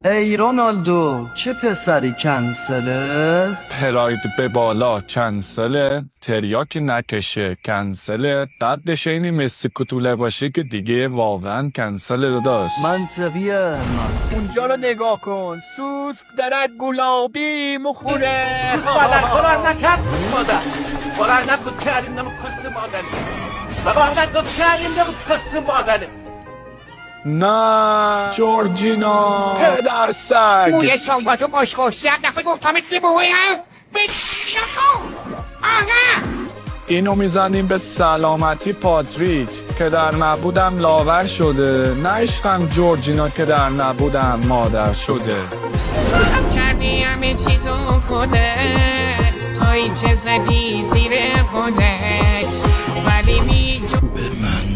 ای رونالدو چه پسری کنسله؟ پراید به بالا کنسله، تریاکی نکشه کنسله، قدش اینی مسی کتوله باشه که دیگه واقعا کنسله داداش. منطقیه. اونجا رو نگاه کن، سوسک دارد گلابی مخوره. Kolar nakat mother. Kolar nakut karim nam kusu model. Baba nakut karim nam kusu model. نه جورجینا پدر سگ. موی شامباتو باشگاه سر نفعه گفتمت که مویم بشکو آقا اینو میزنیم به سلامتی پاتریک که در نبودم لاور شده، نه عشقم جورجینا که در نبودم مادر شده. کردی همه چیزو خودت توی چه زدی زیر خودت ولی به من